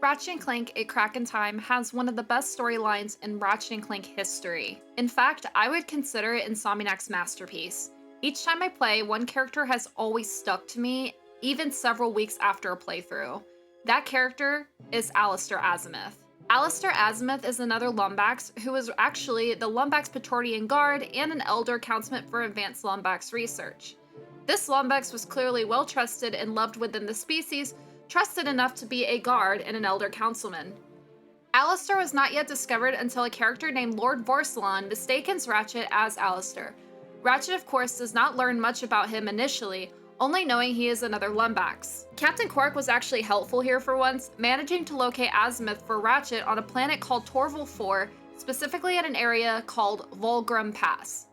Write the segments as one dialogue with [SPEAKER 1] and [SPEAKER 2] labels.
[SPEAKER 1] Ratchet and Clank: A Crack in Time has one of the best storylines in Ratchet and Clank history. In fact, I would consider it Insomniac's masterpiece. Each time I play, one character has always stuck to me, even several weeks after a playthrough. That character is Alister Azimuth. Alister Azimuth is another Lombax who is actually the Lombax Praetorian Guard and an Elder Councilman for advanced Lombax research. This Lombax was clearly well trusted and loved within the species, trusted enough to be a guard and an elder councilman. Alister was not yet discovered until a character named Lord Vorslon mistakens Ratchet as Alister. Ratchet, of course, does not learn much about him initially, only knowing he is another Lombax. Captain Quark was actually helpful here for once, managing to locate Azimuth for Ratchet on a planet called Torval 4, specifically at an area called Volgrum Pass.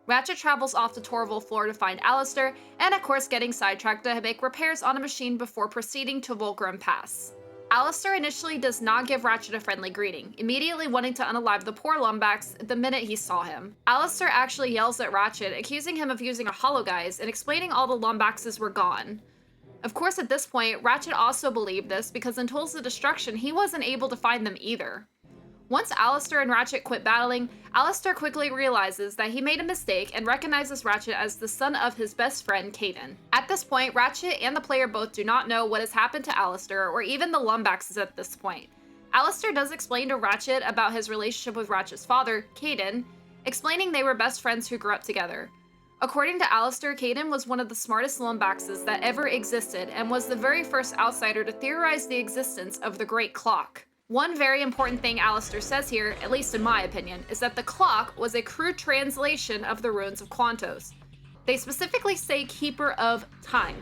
[SPEAKER 1] Ratchet travels off to Torval 4 to find Alister, and of course getting sidetracked to make repairs on a machine before proceeding to Volgrum Pass. Alister initially does not give Ratchet a friendly greeting, immediately wanting to unalive the poor Lombax the minute he saw him. Alister actually yells at Ratchet, accusing him of using a hologuise and explaining all the Lombaxes were gone. Of course, at this point, Ratchet also believed this because in Tools of Destruction, he wasn't able to find them either. Once Alister and Ratchet quit battling, Alister quickly realizes that he made a mistake and recognizes Ratchet as the son of his best friend, Kaidan. At this point, Ratchet and the player both do not know what has happened to Alister or even the Lombaxes at this point. Alister does explain to Ratchet about his relationship with Ratchet's father, Kaidan, explaining they were best friends who grew up together. According to Alister, Kaidan was one of the smartest Lombaxes that ever existed and was the very first outsider to theorize the existence of the Great Clock. One very important thing Alister says here, at least in my opinion, is that the clock was a crude translation of the runes of Quantos. They specifically say Keeper of Time.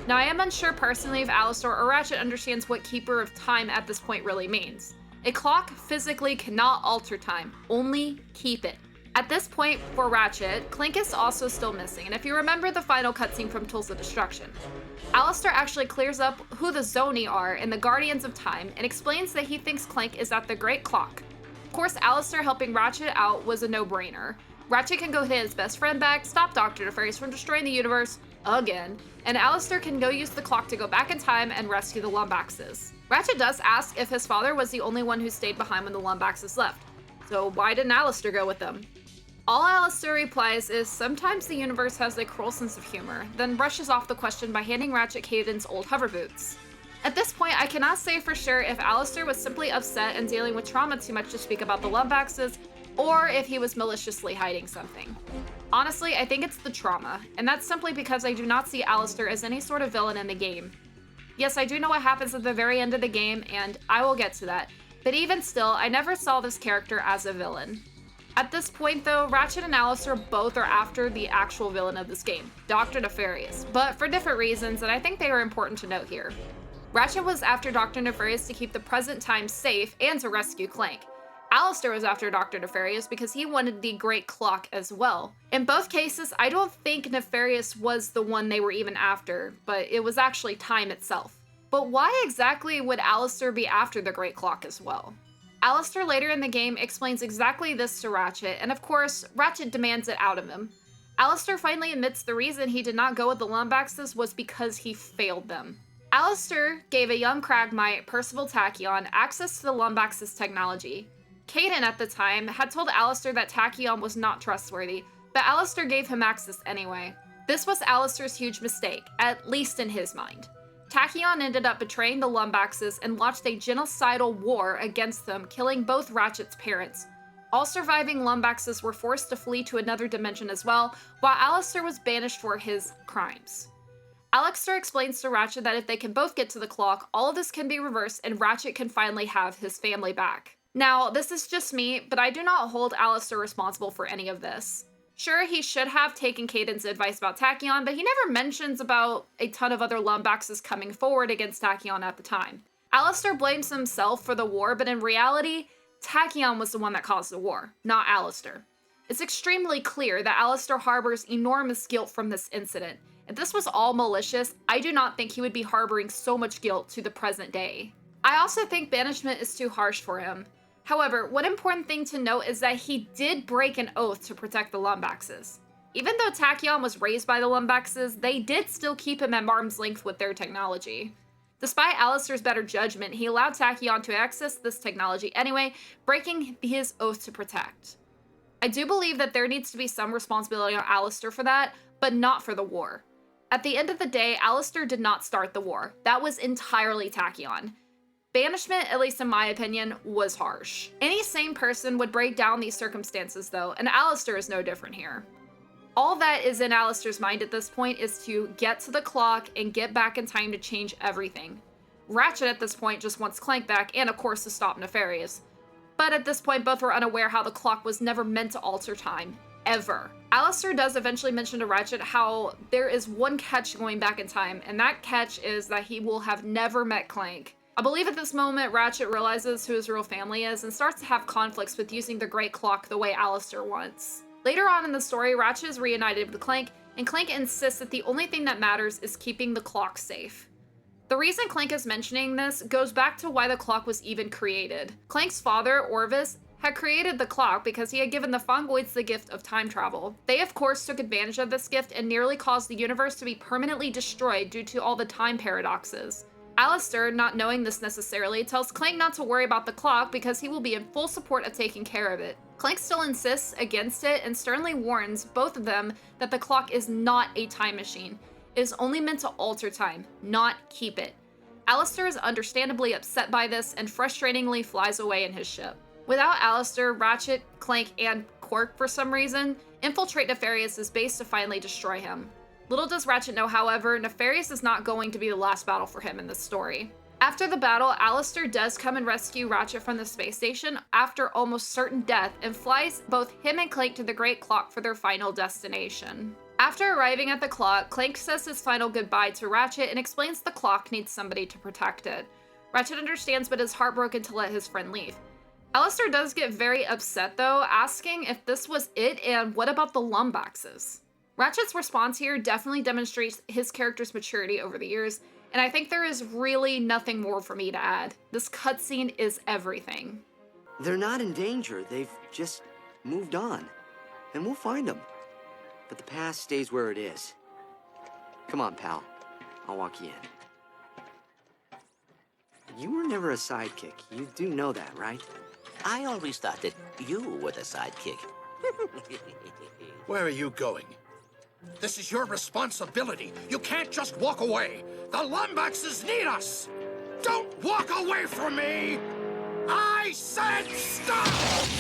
[SPEAKER 1] Now I am unsure personally if Alister or Ratchet understands what Keeper of Time at this point really means. A clock physically cannot alter time, only keep it. At this point, for Ratchet, Clank is also still missing, and if you remember the final cutscene from Tools of Destruction, Alister actually clears up who the Zoni are in the Guardians of Time and explains that he thinks Clank is at the Great Clock. Of course, Alister helping Ratchet out was a no-brainer. Ratchet can go hit his best friend back, stop Dr. Nefarious from destroying the universe again, and Alister can go use the clock to go back in time and rescue the Lombaxes. Ratchet does ask if his father was the only one who stayed behind when the Lombaxes left, so why didn't Alister go with them? All Alister replies is sometimes the universe has a cruel sense of humor, then brushes off the question by handing Ratchet Kaidan's old hover boots. At this point, I cannot say for sure if Alister was simply upset and dealing with trauma too much to speak about the Lombaxes, or if he was maliciously hiding something. Honestly, I think it's the trauma, and that's simply because I do not see Alister as any sort of villain in the game. Yes, I do know what happens at the very end of the game, and I will get to that, but even still, I never saw this character as a villain. At this point though, Ratchet and Alister both are after the actual villain of this game, Dr. Nefarious, but for different reasons, and I think they are important to note here. Ratchet was after Dr. Nefarious to keep the present time safe and to rescue Clank. Alister was after Dr. Nefarious because he wanted the Great Clock as well. In both cases, I don't think Nefarious was the one they were even after, but it was actually time itself. But why exactly would Alister be after the Great Clock as well? Alister later in the game explains exactly this to Ratchet, and of course, Ratchet demands it out of him. Alister finally admits the reason he did not go with the Lombaxes was because he failed them. Alister gave a young Cragmite, Percival Tachyon, access to the Lombaxes' technology. Kaidan at the time had told Alister that Tachyon was not trustworthy, but Alister gave him access anyway. This was Alister's huge mistake, at least in his mind. Tachyon ended up betraying the Lombaxes and launched a genocidal war against them, killing both Ratchet's parents. All surviving Lombaxes were forced to flee to another dimension as well, while Alister was banished for his crimes. Alister explains to Ratchet that if they can both get to the clock, all of this can be reversed and Ratchet can finally have his family back. Now, this is just me, but I do not hold Alister responsible for any of this. Sure, he should have taken Kaidan's advice about Tachyon, but he never mentions about a ton of other Lombaxes coming forward against Tachyon at the time. Alister blames himself for the war, but in reality, Tachyon was the one that caused the war, not Alister. It's extremely clear that Alister harbors enormous guilt from this incident. If this was all malicious, I do not think he would be harboring so much guilt to the present day. I also think banishment is too harsh for him. However, one important thing to note is that he did break an oath to protect the Lombaxes. Even though Tachyon was raised by the Lombaxes, they did still keep him at arm's length with their technology. Despite Alister's better judgment, he allowed Tachyon to access this technology anyway, breaking his oath to protect. I do believe that there needs to be some responsibility on Alister for that, but not for the war. At the end of the day, Alister did not start the war. That was entirely Tachyon. Banishment, at least in my opinion, was harsh. Any sane person would break down these circumstances though, and Alister is no different here. All that is in Alister's mind at this point is to get to the clock and get back in time to change everything. Ratchet at this point just wants Clank back, and of course to stop Nefarious. But at this point, both were unaware how the clock was never meant to alter time. Ever. Alister does eventually mention to Ratchet how there is one catch going back in time, and that catch is that he will have never met Clank. I believe at this moment, Ratchet realizes who his real family is and starts to have conflicts with using the Great Clock the way Alister wants. Later on in the story, Ratchet is reunited with Clank, and Clank insists that the only thing that matters is keeping the clock safe. The reason Clank is mentioning this goes back to why the clock was even created. Clank's father, Orvis, had created the clock because he had given the Fongoids the gift of time travel. They of course took advantage of this gift and nearly caused the universe to be permanently destroyed due to all the time paradoxes. Alister, not knowing this necessarily, tells Clank not to worry about the clock because he will be in full support of taking care of it. Clank still insists against it and sternly warns both of them that the clock is not a time machine. It is only meant to alter time, not keep it. Alister is understandably upset by this and frustratingly flies away in his ship. Without Alister, Ratchet, Clank, and Quark, for some reason, infiltrate Nefarious' base to finally destroy him. Little does Ratchet know, however, Nefarious is not going to be the last battle for him in this story. After the battle, Alister does come and rescue Ratchet from the space station after almost certain death and flies both him and Clank to the Great Clock for their final destination. After arriving at the clock, Clank says his final goodbye to Ratchet and explains the clock needs somebody to protect it. Ratchet understands but is heartbroken to let his friend leave. Alister does get very upset though, asking if this was it and what about the Lombaxes? Ratchet's response here definitely demonstrates his character's maturity over the years, and I think there is really nothing more for me to add. This cutscene is everything.
[SPEAKER 2] They're not in danger, they've just moved on. And we'll find them. But the past stays where it is. Come on, pal. I'll walk you in. You were never a sidekick. You do know that, right?
[SPEAKER 3] I always thought that you were the sidekick.
[SPEAKER 4] Where are you going? This is your responsibility. You can't just walk away. The Lombaxes need us. Don't walk away from me! I said stop!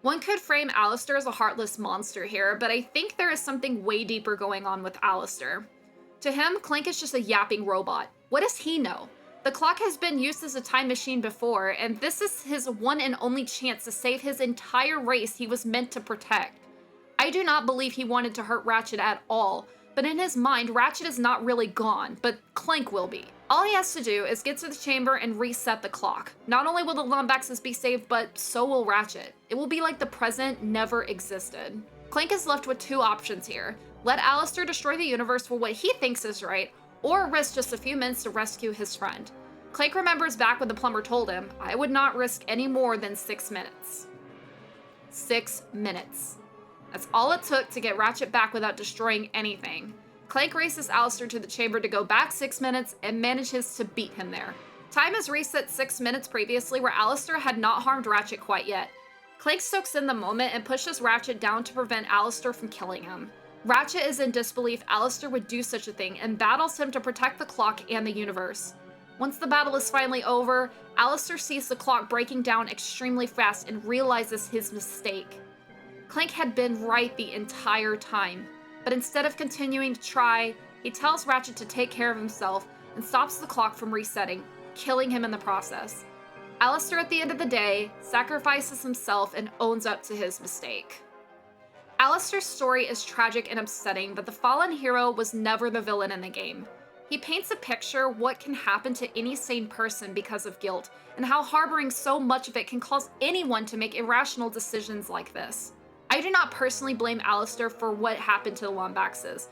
[SPEAKER 1] One could frame Alister as a heartless monster here, but I think there is something way deeper going on with Alister. To him, Clank is just a yapping robot. What does he know? The clock has been used as a time machine before, and this is his one and only chance to save his entire race he was meant to protect. I do not believe he wanted to hurt Ratchet at all, but in his mind, Ratchet is not really gone, but Clank will be. All he has to do is get to the chamber and reset the clock. Not only will the Lombaxes be saved, but so will Ratchet. It will be like the present never existed. Clank is left with two options here. Let Alister destroy the universe for what he thinks is right, or risk just a few minutes to rescue his friend. Clank remembers back when the plumber told him, I would not risk any more than 6 minutes. 6 minutes. That's all it took to get Ratchet back without destroying anything. Clank races Alister to the chamber to go back 6 minutes and manages to beat him there. Time is reset 6 minutes previously where Alister had not harmed Ratchet quite yet. Clank soaks in the moment and pushes Ratchet down to prevent Alister from killing him. Ratchet is in disbelief Alister would do such a thing and battles him to protect the clock and the universe. Once the battle is finally over, Alister sees the clock breaking down extremely fast and realizes his mistake. Clank had been right the entire time, but instead of continuing to try, he tells Ratchet to take care of himself and stops the clock from resetting, killing him in the process. Alister, at the end of the day, sacrifices himself and owns up to his mistake. Alister's story is tragic and upsetting, but the fallen hero was never the villain in the game. He paints a picture what can happen to any sane person because of guilt, and how harboring so much of it can cause anyone to make irrational decisions like this. I do not personally blame Alister for what happened to the Lombaxes.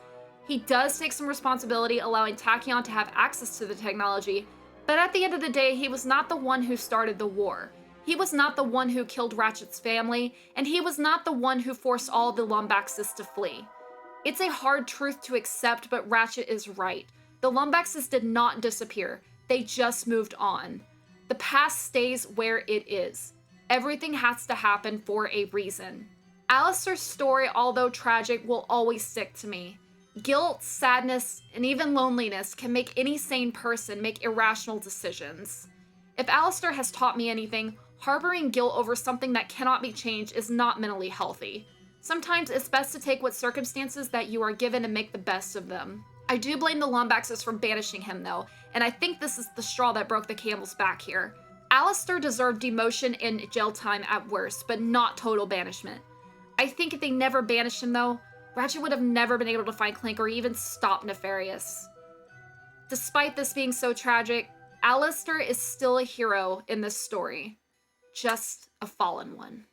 [SPEAKER 1] He does take some responsibility allowing Tachyon to have access to the technology, but at the end of the day, he was not the one who started the war. He was not the one who killed Ratchet's family, and he was not the one who forced all the Lombaxes to flee. It's a hard truth to accept, but Ratchet is right. The Lombaxes did not disappear. They just moved on. The past stays where it is. Everything has to happen for a reason. Alister's story, although tragic, will always stick to me. Guilt, sadness, and even loneliness can make any sane person make irrational decisions. If Alister has taught me anything, harboring guilt over something that cannot be changed is not mentally healthy. Sometimes it's best to take what circumstances that you are given and make the best of them. I do blame the Lombaxes for banishing him though, and I think this is the straw that broke the camel's back here. Alister deserved demotion and jail time at worst, but not total banishment. I think if they never banished him though, Ratchet would have never been able to find Clank or even stop Nefarious. Despite this being so tragic, Alister is still a hero in this story. Just a fallen one.